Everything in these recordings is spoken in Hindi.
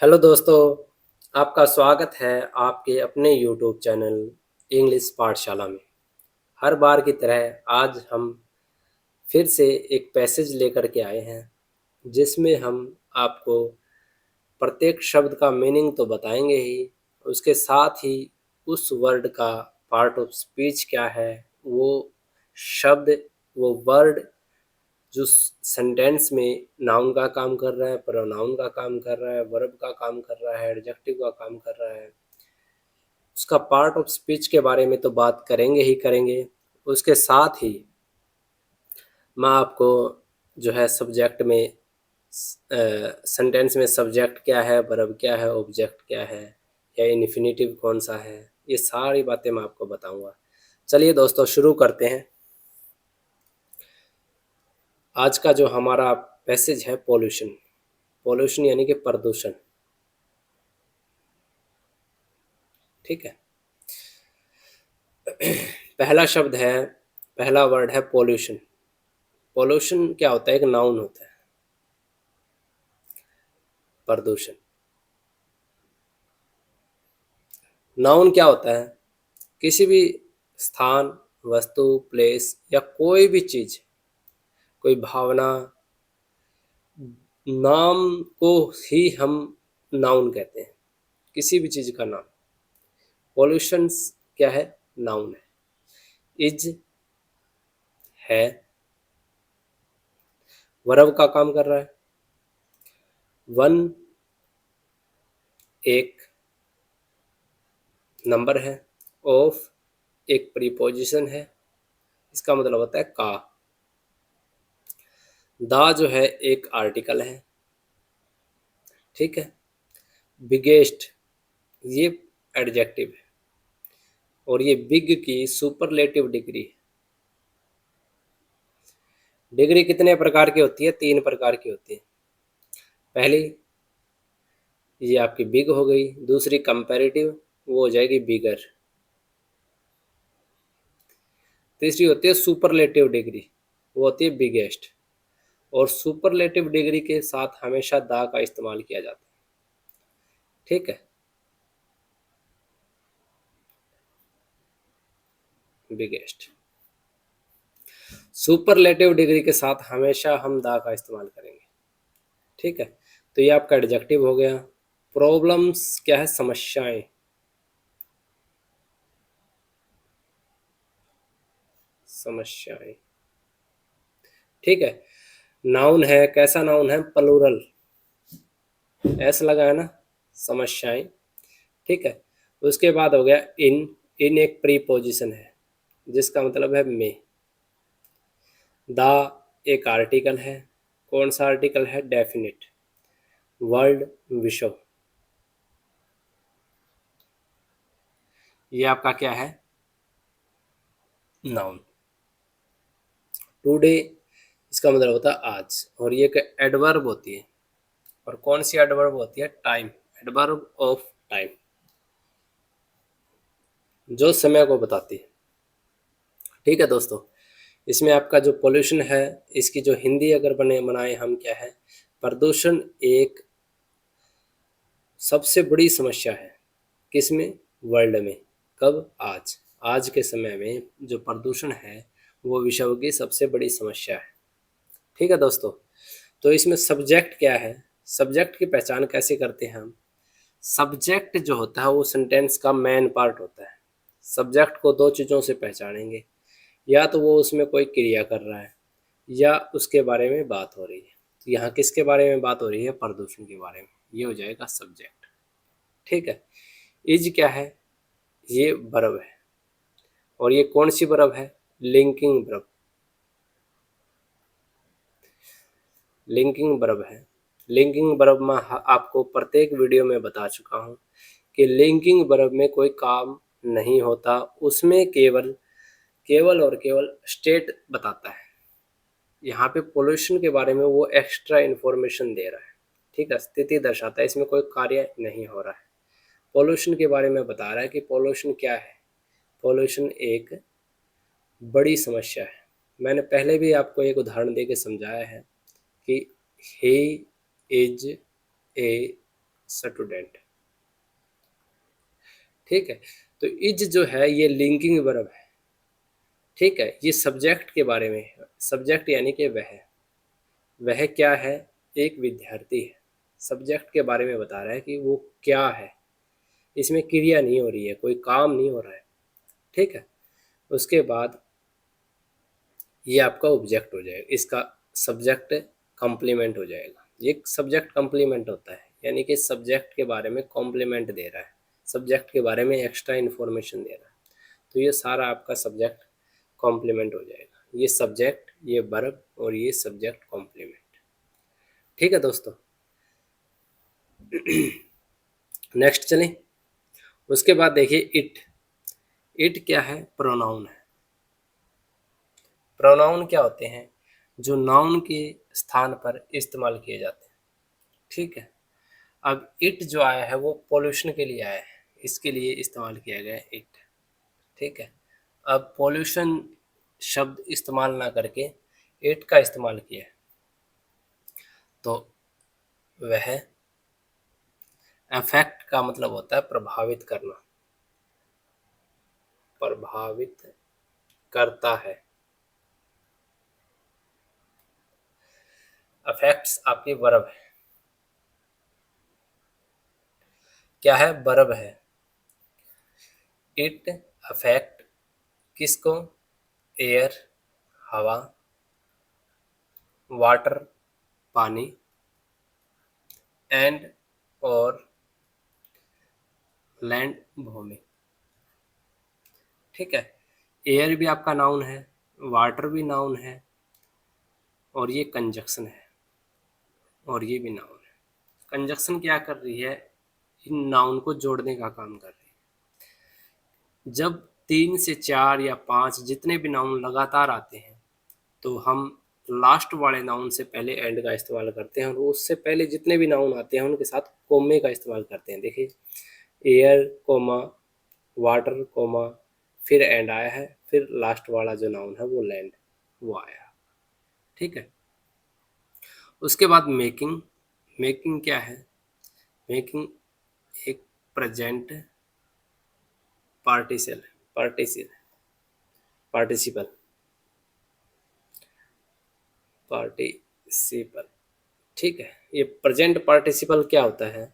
हेलो दोस्तों, आपका स्वागत है आपके अपने यूट्यूब चैनल इंग्लिश पाठशाला में। हर बार की तरह आज हम फिर से एक पैसेज लेकर के आए हैं, जिसमें हम आपको प्रत्येक शब्द का मीनिंग तो बताएंगे ही, उसके साथ ही उस वर्ड का पार्ट ऑफ स्पीच क्या है, वो शब्द, वो वर्ड जो सेंटेंस में नाउन का काम कर रहा है, प्रोनाउन का काम कर रहा है, वर्ब का काम कर रहा है, एडजेक्टिव का काम कर रहा है, उसका पार्ट ऑफ स्पीच के बारे में तो बात करेंगे ही करेंगे। उसके साथ ही मैं आपको जो है सब्जेक्ट में सेंटेंस में सब्जेक्ट क्या है, वर्ब क्या है, ऑब्जेक्ट क्या है, या इन्फिनेटिव कौन सा है, ये सारी बातें मैं आपको बताऊंगा। चलिए दोस्तों, शुरू करते हैं। आज का जो हमारा पैसेज है पॉल्यूशन। पॉल्यूशन यानी कि प्रदूषण। ठीक है। पहला शब्द है, पहला वर्ड है पॉल्यूशन। पॉल्यूशन क्या होता है? एक नाउन होता है, प्रदूषण। नाउन क्या होता है? किसी भी स्थान, वस्तु, प्लेस या कोई भी चीज, कोई भावना, नाम को ही हम नाउन कहते हैं। किसी भी चीज का नाम। पॉल्यूशन क्या है? नाउन है। इज है, वर्ब का काम कर रहा है। वन एक नंबर है। ऑफ एक प्रीपोजिशन है, इसका मतलब होता है का। दा जो है एक आर्टिकल है। ठीक है। बिगेस्ट ये एडजेक्टिव है, और ये बिग की सुपरलेटिव डिग्री है। डिग्री कितने प्रकार की होती है? 3 प्रकार की होती है। पहली ये आपकी बिग हो गई, दूसरी कंपैरेटिव, वो हो जाएगी बिगर। तीसरी होती है सुपरलेटिव डिग्री, वो होती है बिगेस्ट। और सुपरलेटिव डिग्री के साथ हमेशा दा का इस्तेमाल किया जाता है। ठीक है। बिगेस्ट। सुपरलेटिव डिग्री के साथ हमेशा हम दा का इस्तेमाल करेंगे। ठीक है। तो ये आपका एडजेक्टिव हो गया। प्रॉब्लम्स क्या है? समस्याएं। समस्याएं। ठीक है। नाउन है, कैसा नाउन है? प्लूरल, एस लगा है ना। समस्याएं। ठीक है। उसके बाद हो गया इन। इन एक प्रीपोजिशन है, जिसका मतलब है में। दा एक आर्टिकल है। कौन सा आर्टिकल है? डेफिनेट। वर्ल्ड विश्व, ये आपका क्या है? नाउन। टुडे इसका मतलब होता है आज, और ये एक एडवर्ब होती है। और कौन सी एडवर्ब होती है? टाइम। एडवर्ब ऑफ टाइम, जो समय को बताती है। ठीक है दोस्तों, इसमें आपका जो पोल्यूशन है, इसकी जो हिंदी अगर बनाए हम, क्या है? प्रदूषण एक सबसे बड़ी समस्या है। किसमें? वर्ल्ड में। कब? आज। आज के समय में जो प्रदूषण है, वो विश्व की सबसे बड़ी समस्या है। ठीक है दोस्तों। तो इसमें सब्जेक्ट क्या है? सब्जेक्ट की पहचान कैसे करते हैं हम? सब्जेक्ट जो होता है वो सेंटेंस का मेन पार्ट होता है। सब्जेक्ट को दो चीज़ों से पहचानेंगे, या तो वो उसमें कोई क्रिया कर रहा है, या उसके बारे में बात हो रही है। तो यहाँ किसके बारे में बात हो रही है? प्रदूषण के बारे में। ये हो जाएगा सब्जेक्ट। ठीक है। इज क्या है? ये वर्ब है। और ये कौन सी वर्ब है? Linking verb. लिंकिंग वर्ब है। लिंकिंग वर्ब में आपको प्रत्येक वीडियो में बता चुका हूँ कि लिंकिंग वर्ब में कोई काम नहीं होता, उसमें केवल केवल और केवल स्टेट बताता है। यहाँ पे पोल्यूशन के बारे में वो एक्स्ट्रा इन्फॉर्मेशन दे रहा है। ठीक है, स्थिति दर्शाता है, इसमें कोई कार्य नहीं हो रहा है। पोल्यूशन के बारे में बता रहा है कि पोल्यूशन क्या है। पोल्यूशन एक बड़ी समस्या है। मैंने पहले भी आपको एक उदाहरण दे के समझाया है कि ही इज ए स्टूडेंट। ठीक है, तो इज जो है ये लिंकिंग वर्ब है। ठीक है, ये सब्जेक्ट के बारे में है। सब्जेक्ट यानी कि वह क्या है, एक विद्यार्थी है। सब्जेक्ट के बारे में बता रहा है कि वो क्या है, इसमें क्रिया नहीं हो रही है, कोई काम नहीं हो रहा है। ठीक है, उसके बाद ये आपका ऑब्जेक्ट हो जाएगा, इसका सब्जेक्ट कॉम्प्लीमेंट हो जाएगा। ये सब्जेक्ट कॉम्प्लीमेंट होता है, यानी कि सब्जेक्ट के बारे में कॉम्प्लीमेंट दे रहा है, सब्जेक्ट के बारे में एक्स्ट्रा इन्फॉर्मेशन दे रहा है। तो ये सारा आपका सब्जेक्ट कॉम्प्लीमेंट हो जाएगा। ये सब्जेक्ट, ये वर्ब और ये सब्जेक्ट कॉम्प्लीमेंट। ठीक है दोस्तों, नेक्स्ट चलें। उसके बाद देखिए इट। इट क्या है, प्रोनाउन है। प्रोनाउन क्या होते हैं, जो नाउन के स्थान पर इस्तेमाल किए जाते हैं। ठीक है, अब इट जो आया है वो पोल्यूशन के लिए आया है, इसके लिए इस्तेमाल किया गया है इट। ठीक है, अब पोल्यूशन शब्द इस्तेमाल ना करके इट का इस्तेमाल किया है, तो वह अफेक्ट का मतलब होता है प्रभावित करना, प्रभावित करता है। अफेक्ट्स आपकी वर्ब है। क्या है, वर्ब है। इट अफेक्ट किसको, एयर हवा, वाटर पानी, एंड और लैंड भूमि। ठीक है, एयर भी आपका नाउन है, वाटर भी नाउन है, और ये कंजक्शन है, और ये भी नाउन है। कंजक्शन क्या कर रही है, इन नाउन को जोड़ने का काम कर रही है। जब 3 से 4 या 5 जितने भी नाउन लगातार आते हैं, तो हम लास्ट वाले नाउन से पहले एंड का इस्तेमाल करते हैं, और उससे पहले जितने भी नाउन आते हैं उनके साथ कोमे का इस्तेमाल करते हैं। देखिए, एयर कोमा, वाटर कोमा, फिर एंड आया है, फिर लास्ट वाला जो नाउन है वो लैंड, वो आया। ठीक है, उसके बाद मेकिंग। मेकिंग क्या है, मेकिंग एक present participle, participle participle participle. ठीक है, ये प्रेजेंट पार्टिसिपल क्या होता है,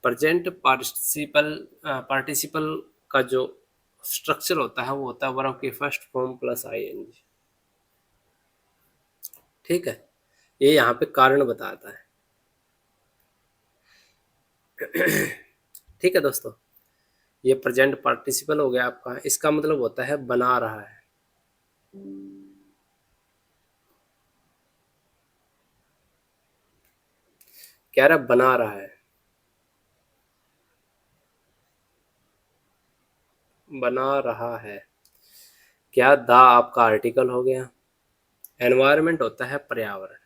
प्रेजेंट पार्टिसिपल पार्टिसिपल का जो स्ट्रक्चर होता है वो होता है वर्ब के फर्स्ट फॉर्म प्लस आईएनजी। ठीक है, ये यहाँ पे कारण बताता है। ठीक है दोस्तों, ये प्रेजेंट पार्टिसिपल हो गया आपका, इसका मतलब होता है बना रहा है। क्या रहा, बना रहा है, बना रहा है। क्या दा आपका आर्टिकल हो गया। एनवायरनमेंट होता है पर्यावरण,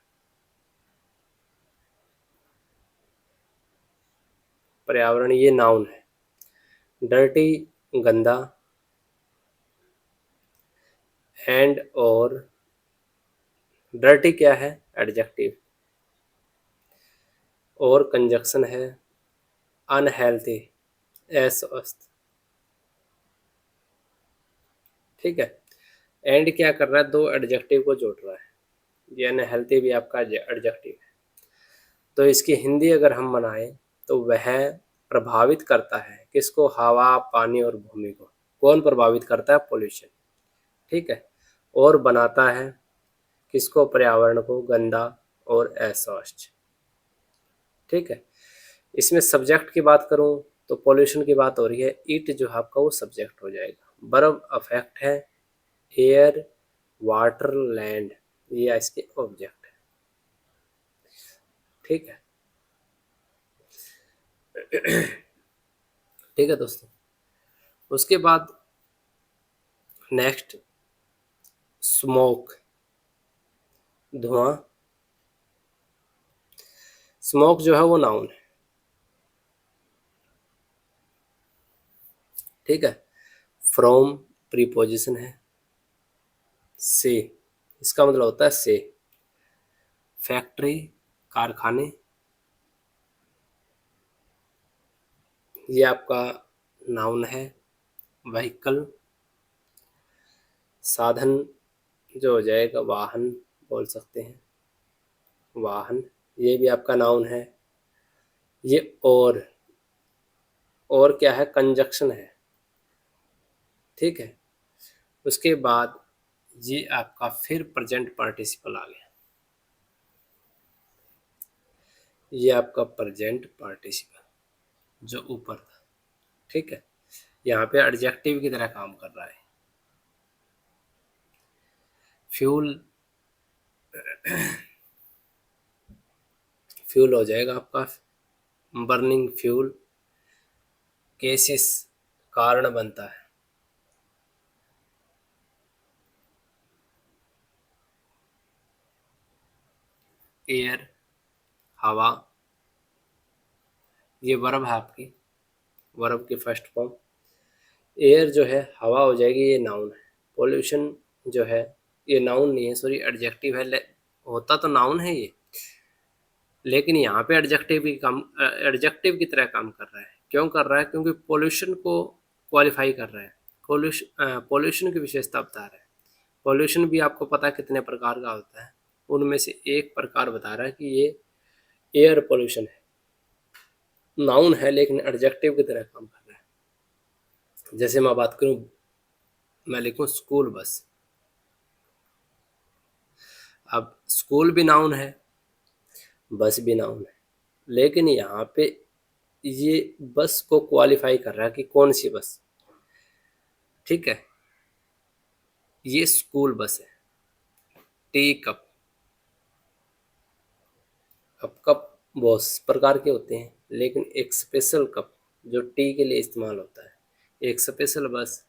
पर्यावरण ये नाउन है। डर्टी गंदा, एंड और डर्टी क्या है, एडजेक्टिव, और कंजक्शन है अनहेल्थी, अस्वस्थ। ठीक है, एंड क्या कर रहा है, दो एडजेक्टिव को जोड़ रहा है, ये अनहेल्थी भी आपका एडजेक्टिव है। तो इसकी हिंदी अगर हम बनाएं तो वह प्रभावित करता है किसको, हवा पानी और भूमि को। कौन प्रभावित करता है, पोल्यूशन। ठीक है, और बनाता है किसको, पर्यावरण को, गंदा और अस्वच्छ। ठीक है, इसमें सब्जेक्ट की बात करूं तो पोल्यूशन की बात हो रही है, इट जो है आपका वो सब्जेक्ट हो जाएगा। वर्ब अफेक्ट है, एयर वाटर लैंड ये इसके ऑब्जेक्ट है। ठीक है, ठीक है दोस्तों, उसके बाद नेक्स्ट स्मोक, धुआं। स्मोक जो है वो नाउन है। ठीक है, फ्रॉम प्रीपोजिशन है, से इसका मतलब होता है से। फैक्ट्री कारखाने, ये आपका नाउन है। व्हीकल साधन जो हो जाएगा वाहन बोल सकते हैं, वाहन, ये भी आपका नाउन है। ये और क्या है, कंजक्शन है, ठीक है। उसके बाद ये आपका फिर प्रेजेंट पार्टिसिपल आ गया, ये आपका प्रेजेंट पार्टिसिपल जो ऊपर था, ठीक है। यहाँ पे एडजेक्टिव की तरह काम कर रहा है। फ्यूल, फ्यूल हो जाएगा आपका बर्निंग फ्यूल। केसेस कारण बनता है। एयर हवा, ये वर्ब है आपकी, वर्ब की फर्स्ट फॉर्म। एयर जो है हवा हो जाएगी, ये नाउन है। पोल्यूशन जो है ये नाउन नहीं है, सॉरी एडजेक्टिव है। होता तो नाउन है ये, लेकिन यहाँ पे एडजेक्टिव की तरह काम कर रहा है। क्यों कर रहा है? क्योंकि पोल्यूशन को क्वालिफाई कर रहा है, पोल्यूशन की विशेषता बता रहा है। पोल्यूशन भी आपको पता है कितने प्रकार का होता है, उनमें से एक प्रकार बता रहा है कि ये एयर पोल्यूशन है। नाउन है लेकिन एडजेक्टिव की तरह काम कर रहा है। जैसे मैं बात करूं, मैं लिखूं स्कूल बस। अब स्कूल भी नाउन है, बस भी नाउन है, लेकिन यहाँ पे ये बस को क्वालिफाई कर रहा है कि कौन सी बस, ठीक है। ये स्कूल बस है। टी कप, अब कप बहुत प्रकार के होते हैं, लेकिन एक स्पेशल कप जो टी के लिए इस्तेमाल होता है, एक स्पेशल बस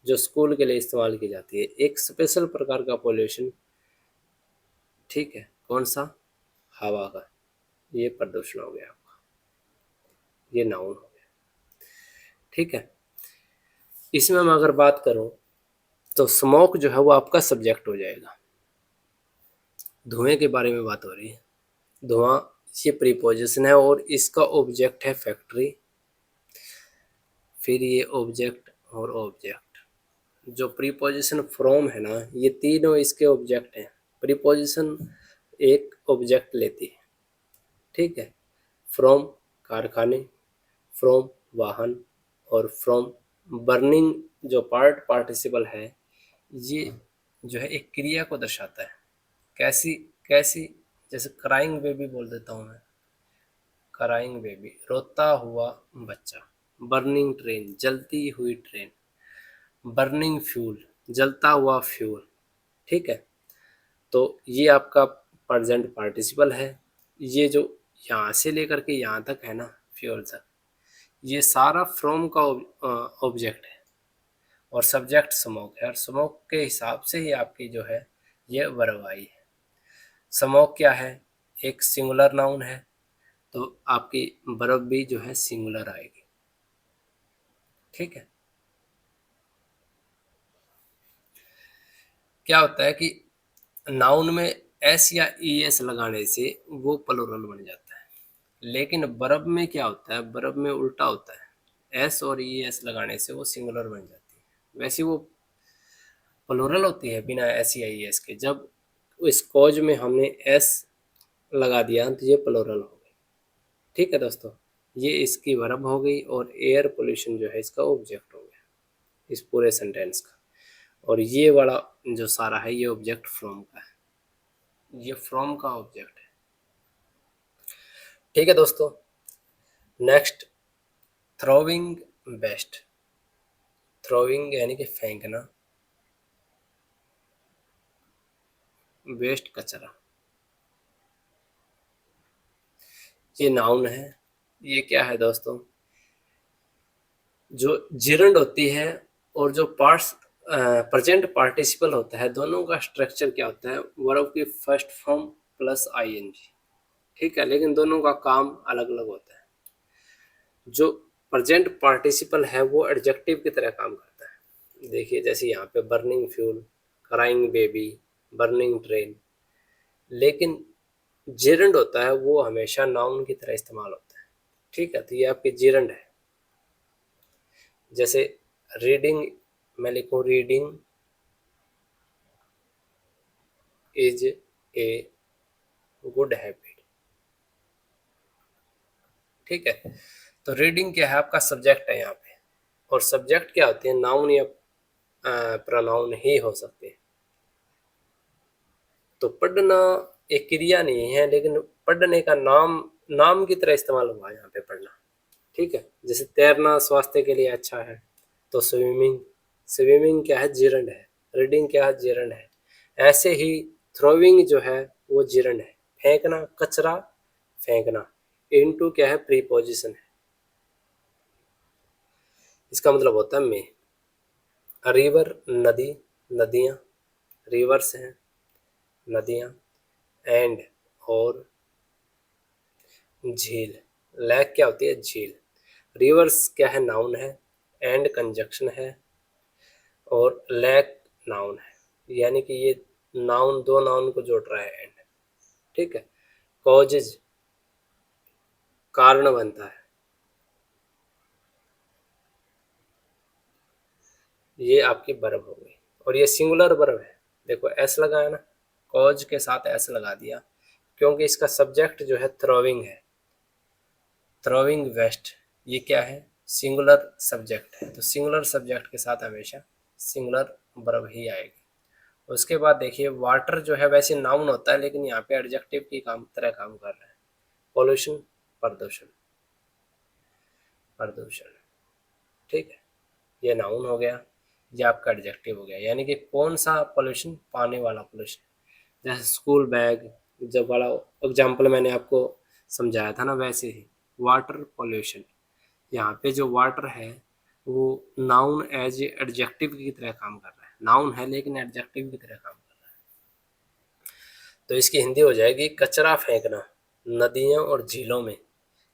जो स्कूल के लिए इस्तेमाल की जाती है, एक स्पेशल प्रकार का पोल्यूशन, ठीक है। कौन सा? हवा का। ये प्रदूषण हो गया आपका, ये नाउन हो गया, ठीक है। इसमें मैं अगर बात करूं तो स्मोक जो है वो आपका सब्जेक्ट हो जाएगा। धुएं के बारे में बात हो रही है। धुआं ये प्रीपोजिशन है और इसका ऑब्जेक्ट है फैक्ट्री। फिर ये ऑब्जेक्ट और ऑब्जेक्ट, जो प्रीपोजिशन फ्रॉम है ना, ये तीनों इसके ऑब्जेक्ट हैं। प्रीपोजिशन एक ऑब्जेक्ट लेती है, ठीक है। फ्रॉम कारखाने, फ्रॉम वाहन, और फ्रॉम बर्निंग जो पार्टिसिपल है, ये जो है एक क्रिया को दर्शाता है। कैसी कैसी? जैसे क्राइंग बेबी बोल देता हूँ मैं, क्राइंग बेबी, रोता हुआ बच्चा। बर्निंग ट्रेन, जलती हुई ट्रेन। बर्निंग फ्यूल, जलता हुआ फ्यूल, ठीक है। तो ये आपका प्रेजेंट पार्टिसिपल है। ये जो यहाँ से लेकर के यहाँ तक है ना, फ्यूल तक, ये सारा फ्रॉम का ऑब्जेक्ट है और सब्जेक्ट स्मोक है, और स्मोक के हिसाब से ही आपकी जो है ये वर्ब आई है। स्मोक क्या है? एक सिंगुलर नाउन है, तो आपकी वर्ब भी जो है सिंगुलर आएगी, ठीक है। क्या होता है कि नाउन में एस या ई एस लगाने से वो प्लूरल बन जाता है, लेकिन वर्ब में क्या होता है? वर्ब में उल्टा होता है, एस और ई एस लगाने से वो सिंगुलर बन जाती है। वैसे वो प्लूरल होती है बिना एस या ई एस के। जब इस कॉज में हमने एस लगा दिया तो ये प्लूरल हो गई, ठीक है दोस्तों। ये इसकी वर्ब हो गई और एयर पोल्यूशन जो है इसका ऑब्जेक्ट हो गया इस पूरे सेंटेंस का। और ये वाला जो सारा है ये ऑब्जेक्ट फ्रॉम का है, ये फ्रॉम का ऑब्जेक्ट है, ठीक है दोस्तों। Next, throwing waste. थ्रोविंग यानी कि फेंकना, वेस्ट कचरा, ये नाउन है। ये क्या है दोस्तों? जो जिरंड होती है और जो पार्ट्स प्रेजेंट पार्टिसिपल होता है, दोनों का स्ट्रक्चर क्या होता है? वर्ब की फर्स्ट फॉर्म प्लस आईएनजी, ठीक है, लेकिन दोनों का काम अलग अलग होता है। जो प्रेजेंट पार्टिसिपल है वो एडजेक्टिव की तरह काम करता है। देखिए जैसे यहाँ पे burning fuel, crying baby, burning train, लेकिन जिरंड होता है वो हमेशा नाउन की तरह इस्तेमाल होता है, ठीक है। तो ये आपकी जिरंड है। जैसे रीडिंग, मैं लिखूं reading is a good habit. ठीक है, तो रीडिंग क्या है, आपका सब्जेक्ट है यहाँ पे, और सब्जेक्ट क्या होते हैं, नाउन या प्रोनाउन ही हो सकते हैं। तो पढ़ना एक क्रिया नहीं है, लेकिन पढ़ने का नाम नाम की तरह इस्तेमाल हुआ है यहाँ पे पढ़ना। ठीक है, जैसे तैरना स्वास्थ्य के लिए अच्छा है, तो स्विमिंग, स्विमिंग क्या है, जीर्ण है। रीडिंग क्या है, जीर्ण है। ऐसे ही थ्रोइंग जो है वो जीर्ण है। फेंकना, कचरा फेंकना। इनटू क्या है, प्रीपोजिशन है, इसका मतलब होता है में। रिवर नदी, नदियाँ, रिवर्स हैं नदियाँ। एंड और झील, लैक क्या होती है, झील। रिवर्स क्या है, नाउन है। एंड कंजक्शन है, और लैक नाउन है, यानी कि ये नाउन दो नाउन को जोड़ रहा है एंड। ठीक है, कॉजेज कारण बनता है, ये आपकी वर्ब हो गई। और ये सिंगुलर वर्ब है, देखो एस लगाया ना, कॉज के साथ एस लगा दिया, क्योंकि इसका सब्जेक्ट जो है थ्रोइंग है, थ्रोइंग वेस्ट। ये क्या है, सिंगुलर सब्जेक्ट है, तो सिंगुलर सब्जेक्ट के साथ हमेशा सिंगुलर वर्ब ही आएगी। उसके बाद देखिए वाटर जो है वैसे नाउन होता है, लेकिन यहाँ पे एडजेक्टिव की तरह काम कर रहा है। पॉल्यूशन, प्रदूषण, प्रदूषण। ठीक है, ये नाउन हो गया, ये आपका एडजेक्टिव हो गया। यानी कि कौन सा पॉल्यूशन, पानी वाला पॉल्यूशन। जैसे स्कूल बैग जब वाला एग्जाम्पल मैंने आपको समझाया था ना, वैसे ही वाटर पॉल्यूशन। यहाँ पे जो वाटर है वो नाउन एज एडजेक्टिव की तरह काम कर रहा है, नाउन है लेकिन एडजेक्टिव की तरह काम कर रहा है। तो इसकी हिंदी हो जाएगी कचरा फेंकना नदियों और झीलों में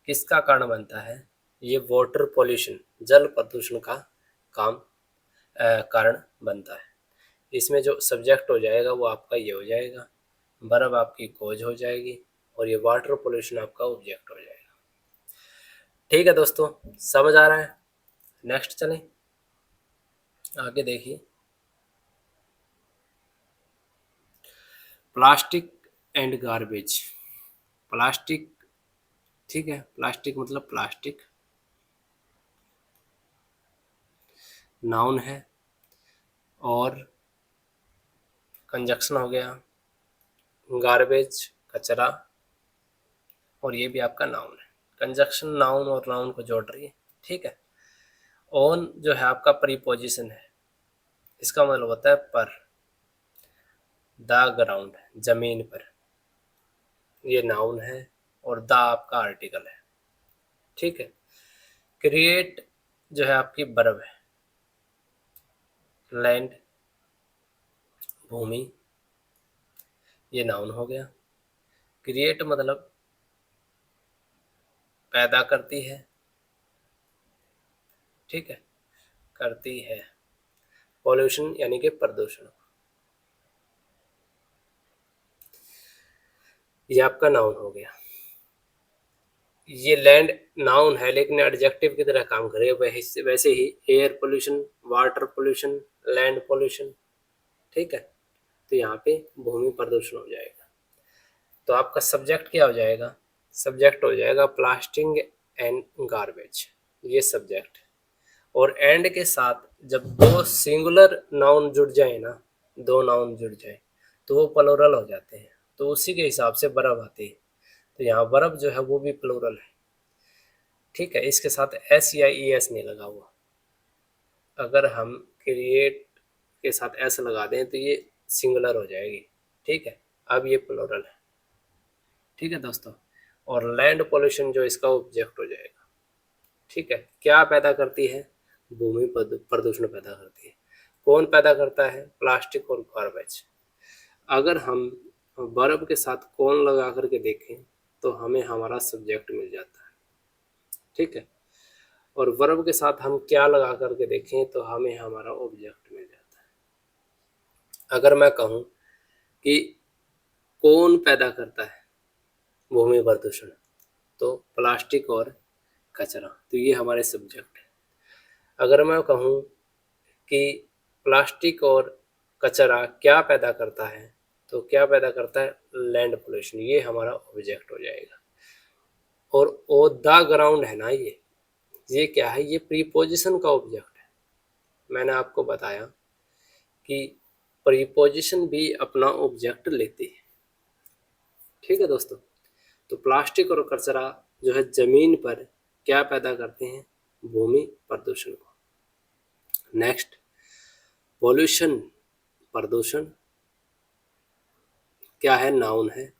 किसका कारण बनता है, ये वाटर पॉल्यूशन, जल प्रदूषण का काम कारण बनता है। इसमें जो सब्जेक्ट हो जाएगा वो आपका ये हो जाएगा, बर्ब आपकी कॉज हो जाएगी, और ये वाटर पोल्यूशन आपका ऑब्जेक्ट हो जाएगा। ठीक है दोस्तों, समझ आ रहा है। नेक्स्ट चलें, आगे देखिए। Plastic and garbage. प्लास्टिक, ठीक है, प्लास्टिक मतलब प्लास्टिक, नाउन है, और कंजक्शन हो गया, गार्बेज कचरा, और ये भी आपका नाउन है। कंजक्शन नाउन और नाउन को जोड़ रही है। ठीक है, ऑन जो है आपका प्रीपोजिशन है, इसका मतलब होता है पर। द ग्राउंड, जमीन पर, ये नाउन है, और द आपका आर्टिकल है। ठीक है, क्रिएट जो है आपकी वर्ब है, लैंड भूमि, ये नाउन हो गया। क्रिएट मतलब पैदा करती है, ठीक है, करती है। पॉल्यूशन यानी कि प्रदूषण, ये आपका नाउन हो गया। ये लैंड नाउन है लेकिन एडजेक्टिव की तरह काम करे, वैसे ही air pollution, water pollution, land pollution. ठीक है, तो यहाँ पे भूमि प्रदूषण हो जाएगा। तो आपका सब्जेक्ट क्या हो जाएगा, सब्जेक्ट हो जाएगा प्लास्टिक एंड गार्बेज, ये सब्जेक्ट। और एंड के साथ जब दो सिंगुलर नाउन जुड़ जाए ना, दो नाउन जुड़ जाए तो वो प्लूरल हो जाते हैं, तो उसी के हिसाब से वर्ब आती है। तो यहाँ वर्ब जो है वो भी प्लूरल है। ठीक है, इसके साथ एस या ई एस नहीं लगा हुआ। अगर हम क्रिएट के साथ एस लगा दें तो ये सिंगुलर हो जाएगी। ठीक है, अब ये प्लूरल है। ठीक है दोस्तों, और लैंड पोल्यूशन जो इसका ऑब्जेक्ट हो जाएगा। ठीक है, क्या पैदा करती है, भूमि प्रदूषण पैदा करती है। कौन पैदा करता है, प्लास्टिक और गार्बेज। अगर हम वर्ब के साथ कौन लगा करके देखें तो हमें हमारा सब्जेक्ट मिल जाता है। ठीक है, और वर्ब के साथ हम क्या लगा करके देखें तो हमें हमारा ऑब्जेक्ट मिल जाता है। अगर मैं कहूँ कि कौन पैदा करता है भूमि प्रदूषण, तो प्लास्टिक और कचरा, तो ये हमारे सब्जेक्ट है। अगर मैं कहूँ कि प्लास्टिक और कचरा क्या पैदा करता है, तो क्या पैदा करता है? Land pollution. ये हमारा ऑब्जेक्ट हो जाएगा। और ओ द ग्राउंड है ना, ये क्या है? ये प्रीपोजिशन का ऑब्जेक्ट है। मैंने आपको बताया कि प्रीपोजिशन भी अपना ऑब्जेक्ट लेती है। ठीक है दोस्तों, तो प्लास्टिक और कचरा जो है जमीन पर क्या पैदा करते हैं? भूमि प्रदूषण को। नेक्स्ट, पॉल्यूशन, प्रदूषण क्या है? नाउन है।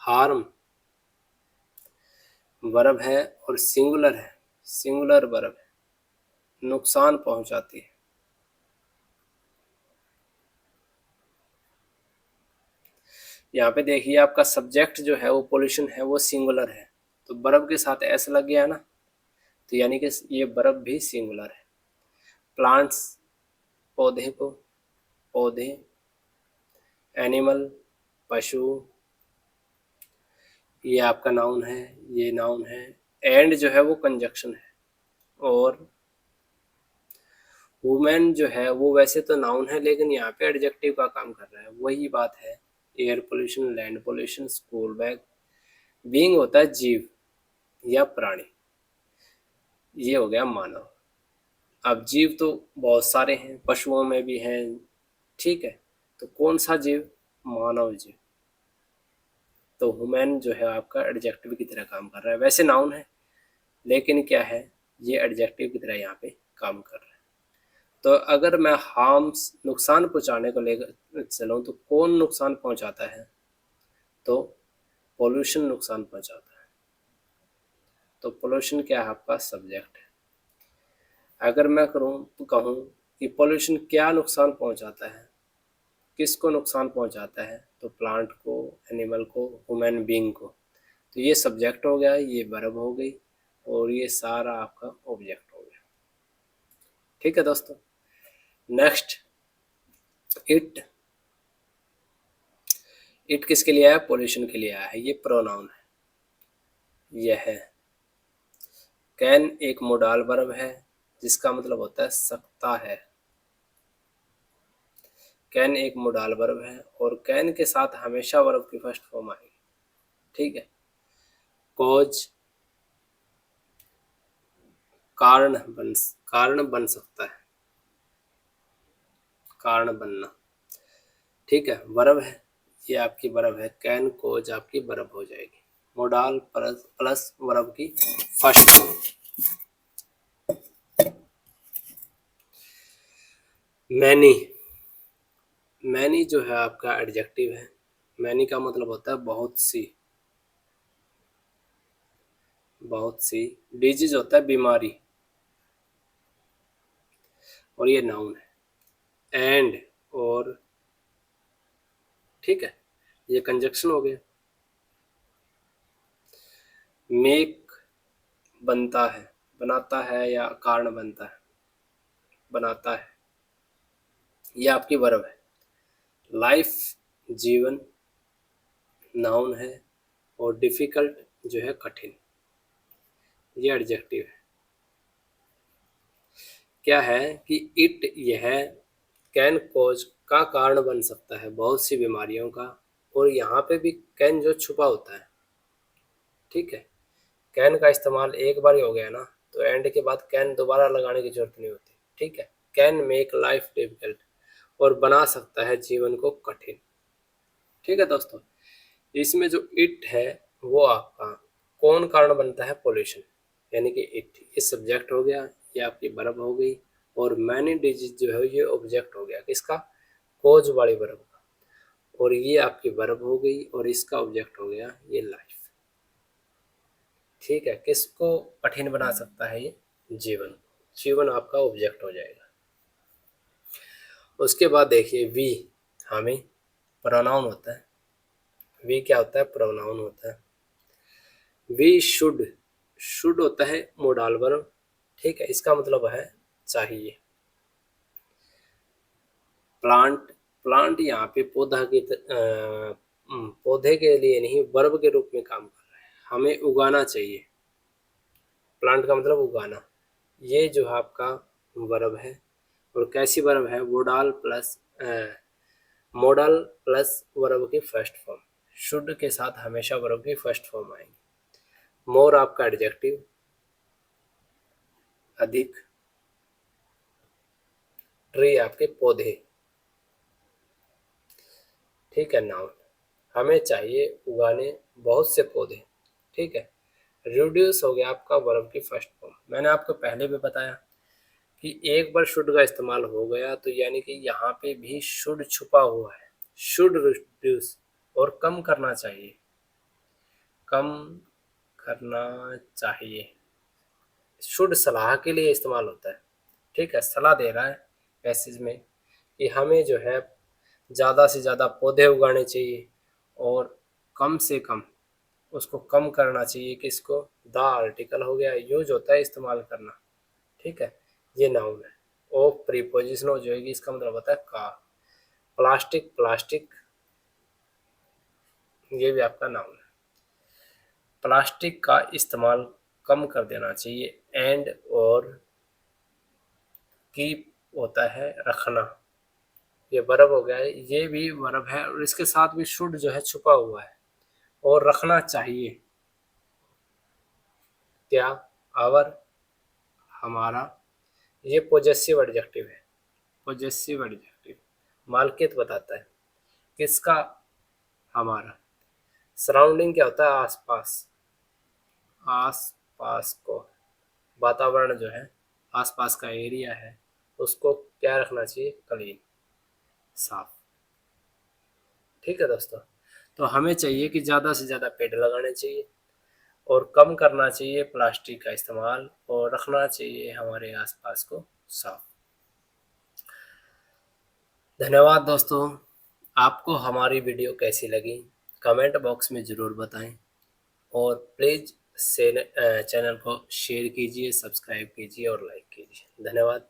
हार्म वर्ब है और सिंगुलर है, सिंगुलर वर्ब है। नुकसान पहुंचाती है। यहाँ पे देखिए आपका सब्जेक्ट जो है वो पोल्यूशन है, वो सिंगुलर है, तो वर्ब के साथ एस लग गया ना, तो यानी कि ये वर्ब भी सिंगुलर है। प्लांट्स पौधे को, पौधे। एनिमल पशु, ये आपका नाउन है, ये नाउन है। एंड जो है वो कंजक्शन है। और वुमेन जो है वो वैसे तो नाउन है, लेकिन यहाँ पे एडजेक्टिव का काम कर रहा है। वही बात है, air pollution, land pollution, school bag. Being होता है जीव या प्राणी, ये हो गया मानव। अब जीव तो बहुत सारे हैं, पशुओं में भी हैं, ठीक है, तो कौन सा जीव? मानव जीव। तो ह्यूमन जो है आपका एडजेक्टिव की तरह काम कर रहा है। वैसे नाउन है, लेकिन क्या है, ये एडजेक्टिव की तरह यहाँ पे काम कर रहा है। तो अगर मैं हार्म्स, नुकसान पहुंचाने को लेकर चलूँ, तो कौन नुकसान पहुंचाता है? तो पोल्यूशन नुकसान पहुंचाता है। तो पोल्यूशन क्या है? आपका सब्जेक्ट है। अगर मैं करूँ तो कहूँ कि पोल्यूशन क्या नुकसान पहुंचाता है, किसको नुकसान पहुंचाता है? तो प्लांट को, एनिमल को, ह्यूमन बीइंग को। तो ये सब्जेक्ट हो गया, ये वर्ब हो गई, और ये सारा आपका ऑब्जेक्ट हो गया। ठीक है दोस्तों। Next, it. इट किसके लिए आया? पोल्यूशन के लिए आया है। ये प्रोनाउन है। यह है। कैन एक मोडाल वर्ब है, जिसका मतलब होता है सकता है। कैन एक मोडाल वर्ब है, और कैन के साथ हमेशा वर्ब की फर्स्ट फॉर्म आएगी। ठीक है। कॉज कारण बन सकता है, कारण बनना। ठीक है, वर्ब है, ये आपकी वर्ब है। कैन कोज आपकी वर्ब हो जाएगी। मोडाल प्लस प्लस वर्ब की फर्स्ट फॉर्म। मैनी, मैनी जो है आपका एडजेक्टिव है। मैनी का मतलब होता है बहुत सी, बहुत सी। डिजीज होता है बीमारी, और ये नाउन है। एंड और, ठीक है, ये कंजक्शन हो गया। मेक बनता है, बनाता है या कारण बनता है, बनाता है, ये आपकी वर्ब है। लाइफ जीवन, नाउन है। और डिफिकल्ट जो है कठिन, ये एडजेक्टिव है। क्या है कि इट, यह कैन कॉज का कारण बन सकता है बहुत सी बीमारियों का। और यहाँ पे भी कैन जो छुपा होता है, ठीक है। कैन का इस्तेमाल एक बार ही हो गया ना, तो एंड के बाद कैन दोबारा लगाने की जरूरत नहीं होती। ठीक है। कैन मेक लाइफ डिफिकल्ट, और बना सकता है जीवन को कठिन। ठीक है दोस्तों, इसमें जो इट है वो आपका कौन कारण बनता है? पोल्यूशन, यानी कि इट, ये सब्जेक्ट हो गया, ये आपकी वर्ब हो गई। और मैनी डिजीज जो है ये ऑब्जेक्ट हो गया, किसका? कोज वाली वर्ब का। और ये आपकी वर्ब हो गई, और इसका ऑब्जेक्ट हो गया ये लाइफ। ठीक है, किसको कठिन बना सकता है? ये जीवन, जीवन आपका ऑब्जेक्ट हो जाएगा। उसके बाद देखिए वी, हमें प्रोनाउन होता है। वी क्या होता है? प्रोनाउन होता है। वी शुड, शुड होता है मोडाल वर्ब, ठीक है, इसका मतलब है चाहिए। प्लांट, प्लांट यहाँ पे पौधा की पौधे के लिए नहीं, वर्ब के रूप में काम कर रहा है। हमें उगाना चाहिए, प्लांट का मतलब उगाना। ये जो है आपका वर्ब है। और कैसी वर्ब है? वुडाल प्लस मोडल प्लस वर्ब की फर्स्ट फॉर्म। शुड के साथ हमेशा वर्ब की फर्स्ट फॉर्म आएगी। मोर आपका एडजेक्टिव, अधिक। ट्री आपके पौधे, ठीक है, नाउन। हमें चाहिए उगाने बहुत से पौधे, ठीक है। रिड्यूस हो गया आपका वर्ब की फर्स्ट फॉर्म। मैंने आपको पहले भी बताया कि एक बार शुड का इस्तेमाल हो गया तो यानी कि यहाँ पे भी शुड छुपा हुआ है। शुड रिड्यूस, और कम करना चाहिए, कम करना चाहिए। शुड सलाह के लिए इस्तेमाल होता है, ठीक है। सलाह दे रहा है पैसेज में कि हमें जो है ज़्यादा से ज़्यादा पौधे उगाने चाहिए और कम से कम उसको कम करना चाहिए। किसको? द आर्टिकल हो गया, यूज होता है इस्तेमाल करना, ठीक है। ये नाउन है। ऑफ प्रीपोजिशन हो जाएगी, इसका मतलब होता है का। प्लास्टिक, प्लास्टिक, ये भी आपका नाउन है। प्लास्टिक का इस्तेमाल कम कर देना चाहिए। एंड और कीप होता है रखना, ये वर्ब हो गया है, ये भी वर्ब है और इसके साथ भी शुड जो है छुपा हुआ है। और रखना चाहिए, क्या? आवर, हमारा, ये पॉजेसिव एडजेक्टिव है। पॉजेसिव एडजेक्टिव मालकियत बताता है। किसका? हमारा। सराउंडिंग क्या होता है? आसपास, आस पास को, वातावरण जो है आसपास का एरिया है उसको क्या रखना चाहिए? क्लीन, साफ, ठीक है दोस्तों। तो हमें चाहिए कि ज़्यादा से ज़्यादा पेड़ लगाने चाहिए और कम करना चाहिए प्लास्टिक का इस्तेमाल और रखना चाहिए हमारे आसपास को साफ। धन्यवाद दोस्तों। आपको हमारी वीडियो कैसी लगी कमेंट बॉक्स में ज़रूर बताएं और प्लीज़ चैनल को शेयर कीजिए, सब्सक्राइब कीजिए और लाइक कीजिए। धन्यवाद।